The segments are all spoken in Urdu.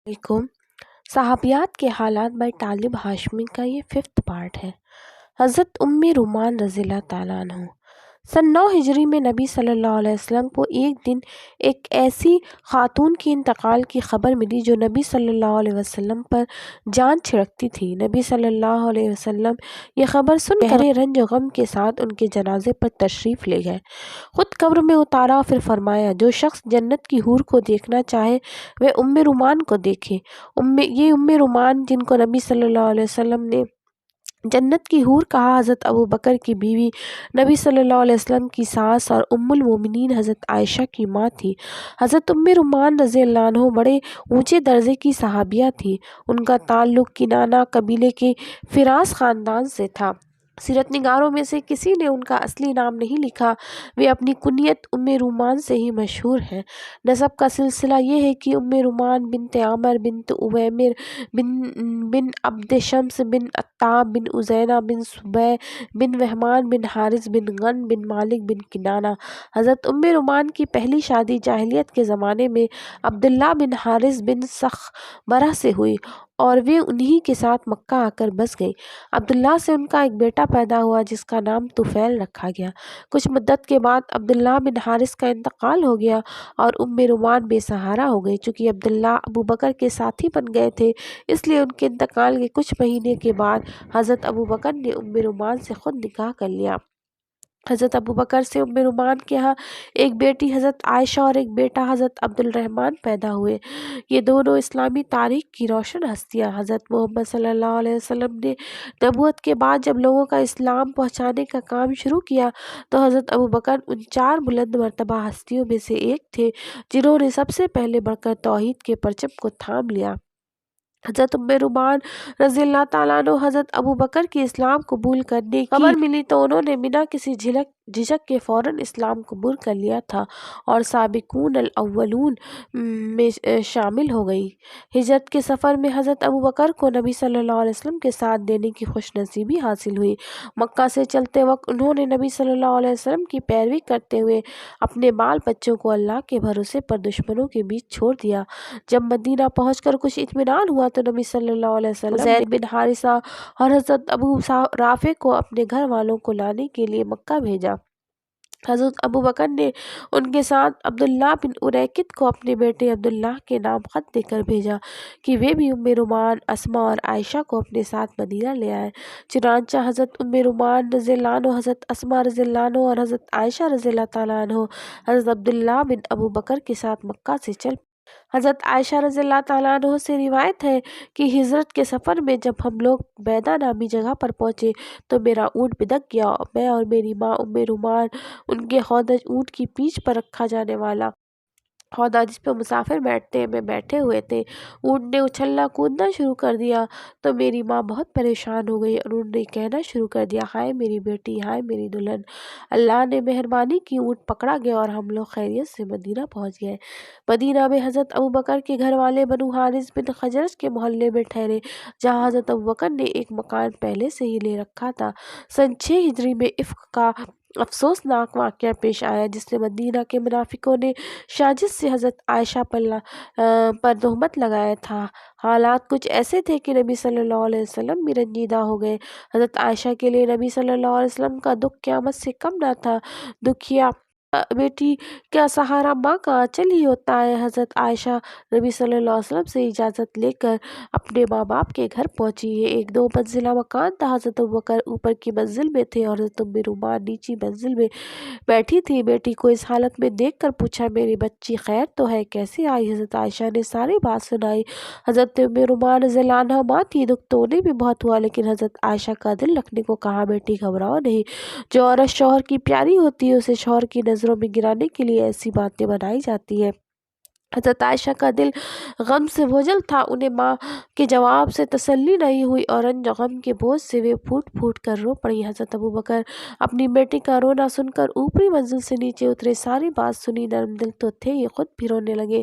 علیکم۔ صحابیات کے حالات بائی طالب ہاشمی کا یہ 5th پارٹ ہے۔ حضرت رومان رضی اللہ تعالیٰ عنہ سن 9 ہجری میں نبی صلی اللہ علیہ وسلم کو ایک دن ایک ایسی خاتون کی انتقال کی خبر ملی جو نبی صلی اللہ علیہ وسلم پر جان چھڑکتی تھی۔ نبی صلی اللہ علیہ وسلم یہ خبر سن کر گہرے رنج و غم کے ساتھ ان کے جنازے پر تشریف لے گئے، خود قبر میں اتارا، پھر فرمایا جو شخص جنت کی حور کو دیکھنا چاہے وہ رومان کو دیکھے۔ یہ رومان جن کو نبی صلی اللہ علیہ وسلم نے جنت کی حور کہا، حضرت ابوبکر کی بیوی، نبی صلی اللہ علیہ وسلم کی ساس اور المومنین حضرت عائشہ کی ماں تھی۔ حضرت رومان رضی اللہ عنہ بڑے اونچے درجے کی صحابیہ تھی۔ ان کا تعلق کنانہ قبیلے کے فراس خاندان سے تھا۔ سیرت نگاروں میں سے کسی نے ان کا اصلی نام نہیں لکھا، وہ اپنی کنیت رومان سے ہی مشہور ہیں۔ نسب کا سلسلہ یہ ہے کہ رومان بنت عامر بنت اویمر بن عبد شمس بن عتاب بن ازینہ بن سبع بن وہمان بن حارث بن غن بن مالک بن کنانہ۔ حضرت رومان کی پہلی شادی جاہلیت کے زمانے میں عبداللہ بن حارث بن سخبرہ سے ہوئی اور وہ انہی کے ساتھ مکہ آ کر بس گئی۔ عبداللہ سے ان کا ایک بیٹا پیدا ہوا جس کا نام طفیل رکھا گیا۔ کچھ مدت کے بعد عبداللہ بن حارث کا انتقال ہو گیا اور رومان بے سہارا ہو گئی۔ چونکہ عبداللہ ابوبکر کے ساتھی بن گئے تھے، اس لیے ان کے انتقال کے کچھ مہینے کے بعد حضرت ابوبکر نے رومان سے خود نکاح کر لیا۔ حضرت ابوبکر سے رومان کے ہاں ایک بیٹی حضرت عائشہ اور ایک بیٹا حضرت عبد الرحمن پیدا ہوئے۔ یہ دونوں اسلامی تاریخ کی روشن ہستیاں۔ حضرت محمد صلی اللہ علیہ وسلم نے نبوت کے بعد جب لوگوں کا اسلام پہنچانے کا کام شروع کیا تو حضرت ابوبکر ان 4 بلند مرتبہ ہستیوں میں سے ایک تھے جنہوں نے سب سے پہلے بڑھ کر توحید کے پرچم کو تھام لیا۔ حضرت رومان رضی اللہ تعالیٰ عنہ حضرت ابوبکر کی اسلام قبول کرنے کی خبر ملی تو انہوں نے بنا کسی جھجک کے فوراً اسلام قبول کر لیا تھا اور سابقون الاولون میں شامل ہو گئی۔ ہجرت کے سفر میں حضرت ابوبکر کو نبی صلی اللہ علیہ وسلم کے ساتھ دینے کی خوش نصیبی حاصل ہوئی۔ مکہ سے چلتے وقت انہوں نے نبی صلی اللہ علیہ وسلم کی پیروی کرتے ہوئے اپنے بال بچوں کو اللہ کے بھروسے پر دشمنوں کے بیچ چھوڑ دیا۔ جب مدینہ پہنچ کر کچھ اطمینان ہوا تو نبی صلی اللہ علیہ وسلم زید بن حارثہ اور حضرت ابو رافع کو اپنے گھر والوں کو لانے کے لیے مکہ بھیجا۔ حضرت ابوبکر نے ان کے ساتھ عبداللہ بن اریکت کو اپنے بیٹے عبداللہ کے نام خط دے کر بھیجا کہ وہ بھی رومان، اسماء اور عائشہ کو اپنے ساتھ مدینہ لے آئے۔ چنانچہ حضرت رومان رضی اللہ عنہ، حضرت اسماء رضی اللہ عنہ اور حضرت عائشہ رضی اللہ تعالیٰ عنہ حضرت عبداللہ بن ابوبکر کے ساتھ مکہ سے چل حضرت عائشہ رضی اللہ تعالیٰ عنہ سے روایت ہے کہ ہجرت کے سفر میں جب ہم لوگ بیدہ نامی جگہ پر پہنچے تو میرا اونٹ بدک گیا۔ میں اور میری ماں رومان ان کے ہودج اونٹ کی پیٹھ پر رکھا جانے والا ہودہ جس پہ مسافر بیٹھتے ہیں میں بیٹھے ہوئے تھے، اونٹ نے اچھلنا کودنا شروع کر دیا تو میری ماں بہت پریشان ہو گئی اور انہوں نے کہنا شروع کر دیا، ہائے میری بیٹی، ہائے میری دلہن۔ اللہ نے مہربانی کی، اونٹ پکڑا گیا اور ہم لوگ خیریت سے مدینہ پہنچ گئے۔ مدینہ میں حضرت ابوبکر کے گھر والے بنو حارث بن خزرج کے محلے میں ٹھہرے جہاں حضرت ابوبکر نے ایک مکان پہلے سے ہی لے رکھا تھا۔ سن 6 ہجری میں افک کا افسوسناک واقعہ پیش آیا جس میں مدینہ کے منافقوں نے سازش سے حضرت عائشہ پر تہمت لگایا تھا۔ حالات کچھ ایسے تھے کہ نبی صلی اللہ علیہ وسلم بھی رنجیدہ ہو گئے۔ حضرت عائشہ کے لیے نبی صلی اللہ علیہ وسلم کا دکھ قیامت سے کم نہ تھا۔ دکھیا بیٹی کا سہارا ماں کا آنچل ہی ہوتا ہے۔ حضرت عائشہ نبی صلی اللہ علیہ وسلم سے اجازت لے کر اپنے ماں باپ کے گھر پہنچی۔ یہ ایک 2 منزلہ مکان تھا۔ حضرت ابوبکر اوپر کی منزل میں تھے اور حضرت رومان نیچی منزل میں بیٹھی تھی۔ بیٹی کو اس حالت میں دیکھ کر پوچھا، میری بچی خیر تو ہے، کیسے آئی؟ حضرت عائشہ نے ساری بات سنائی۔ حضرت رومان رضی اللہ عنہ ماں تھی، دکھ تو انہیں بھی بہت ہوا لیکن حضرت عائشہ کا دل رکھنے کو کہا، بیٹی گھبراؤ نہیں، جو عورت شوہر کی پیاری ہوتی ہے اسے شوہر کی نظروں میں گرانے کے لیے ایسی باتیں بنائی جاتی ہیں۔ حضرت عائشہ کا دل غم سے بوجھل تھا، انہیں ماں کے جواب سے تسلی نہیں ہوئی اور رنج و غم کے بوجھ سے وہ پھوٹ پھوٹ کر رو پڑی۔ حضرت ابوبکر اپنی بیٹی کا رونا سن کر اوپری منزل سے نیچے اترے، ساری بات سنی، نرم دل تو تھے، یہ خود بھی رونے لگے۔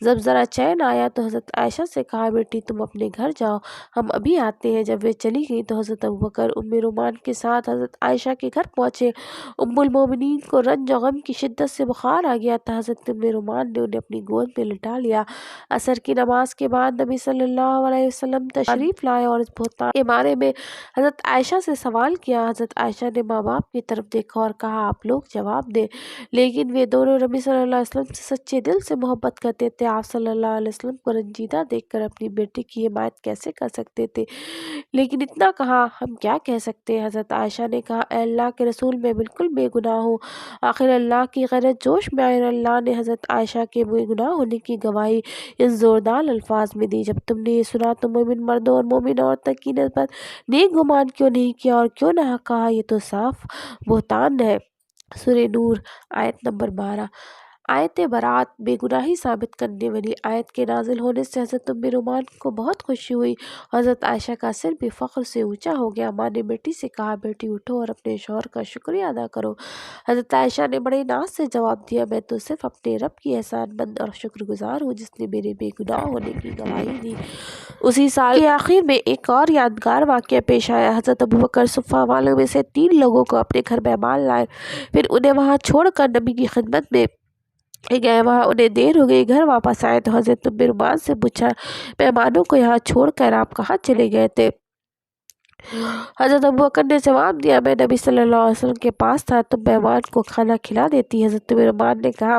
جب ذرا چین آیا تو حضرت عائشہ سے کہا، بیٹی تم اپنے گھر جاؤ، ہم ابھی آتے ہیں۔ جب وہ چلی گئی تو حضرت ابوبکر رومان کے ساتھ حضرت عائشہ کے گھر پہنچے۔ المومنین کو رنج و غم کی شدت سے بخار آ گیا تھا۔ حضرت رومان نے انہیں اپنی گود میں لٹا لیا۔ عصر کی نماز کے بعد نبی صلی اللہ علیہ وسلم تشریف لائے اور اس بہتان کے بارے میں حضرت عائشہ سے سوال کیا۔ حضرت عائشہ نے ماں باپ کی طرف دیکھا اور کہا آپ لوگ جواب دیں، لیکن وہ دونوں نبی صلی اللہ علیہ وسلم سے سچے دل سے محبت کرتے تھے۔ آپ صلی اللہ علیہ وسلم کو رنجیدہ دیکھ کر اپنی بیٹی کی حمایت کیسے کر سکتے تھے، لیکن اتنا کہا ہم کیا کہہ سکتے ہیں۔ حضرت عائشہ نے کہا اے اللہ کے رسول میں بالکل بے گناہ ہوں۔ آخر اللہ کی غیرت جوش میں آئی اور اللہ نے حضرت عائشہ کے بے گناہ ہونے کی گواہی ان زوردار الفاظ میں دی، جب تم نے یہ سنا تو مومن مردوں اور مومن عورتوں کی نسبت نیک گمان کیوں نہیں کیا اور کیوں نہ کہا، یہ تو صاف بہتان ہے۔ سورہ نور آیت نمبر 12۔ آیت برات بے گناہی ثابت کرنے والی آیت کے نازل ہونے سے حضرت ام رومان کو بہت خوشی ہوئی۔ حضرت عائشہ کا سر بھی فخر سے اونچا ہو گیا۔ ماں نے بیٹی سے کہا بیٹی اٹھو اور اپنے شوہر کا شکریہ ادا کرو۔ حضرت عائشہ نے بڑے ناز سے جواب دیا میں تو صرف اپنے رب کی احسان مند اور شکر گزار ہوں جس نے میرے بے گناہ ہونے کی گواہی دی۔ اسی سال کے آخر میں ایک اور یادگار واقعہ پیش آیا۔ حضرت ابوبکر صفہ والوں میں سے 3 لوگوں کو اپنے گھر مہمان لائے، پھر انہیں وہاں چھوڑ کر نبی کی خدمت میں گئے۔ وہاں انہیں دیر ہو گئی، گھر واپس آئے تو حضرت ام رومان سے پوچھا مہمانوں کو یہاں چھوڑ کر آپ کہاں چلے گئے تھے؟ حضرت ابوبکر نے جواب دیا میں نبی صلی اللہ علیہ وسلم کے پاس تھا، تم مہمان کو کھانا کھلا دیتی۔ حضرت ام رومان نے کہا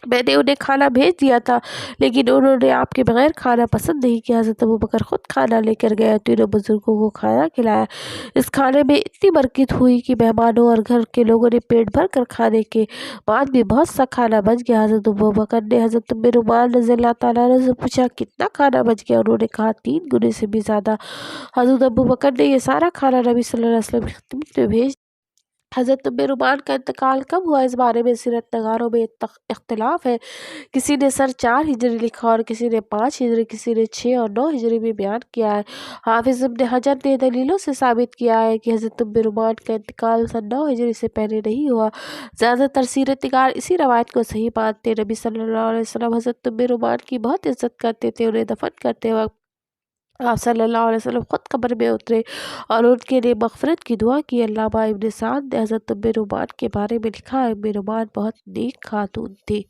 میں نے انہیں کھانا بھیج دیا تھا لیکن انہوں نے آپ کے بغیر کھانا پسند نہیں کیا۔ حضرت ابوبکر خود کھانا لے کر گئے، تینوں بزرگوں کو کھانا کھلایا۔ اس کھانے میں اتنی برکت ہوئی کہ مہمانوں اور گھر کے لوگوں نے پیٹ بھر کر کھانے کے بعد بھی بہت سا کھانا بچ گیا۔ حضرت ابوبکر نے حضرت ام رومان رضی اللہ تعالیٰ عنہ سے پوچھا کتنا کھانا بچ گیا؟ انہوں نے کہا 3 گنے سے بھی زیادہ۔ حضرت ابوبکر نے یہ سارا کھانا نبی صلی اللہ علیہ وسلم کی خدمت میں بھیج دیا۔ حضرت ام رومان کا انتقال کب ہوا اس بارے میں سیرت نگاروں میں اختلاف ہے۔ کسی نے سن 4 ہجری لکھا اور کسی نے 5 ہجری، کسی نے 6 اور 9 ہجری میں بیان کیا ہے۔ حافظ ابن حجر نے دلیلوں سے ثابت کیا ہے کہ حضرت ام رومان کا انتقال سن 9 ہجری سے پہلے نہیں ہوا۔ زیادہ تر سیرت نگار اسی روایت کو صحیح مانتے ہیں۔ نبی صلی اللہ علیہ وسلم حضرت ام رومان کی بہت عزت کرتے تھے۔ انہیں دفن کرتے وقت آپ صلی اللہ علیہ وسلم خود قبر میں اترے اور ان کے لیے مغفرت کی دعا کی۔ علامہ ابن سعد نے حضرت ام رومان کے بارے میں لکھا ہے ام رومان بہت نیک خاتون تھی۔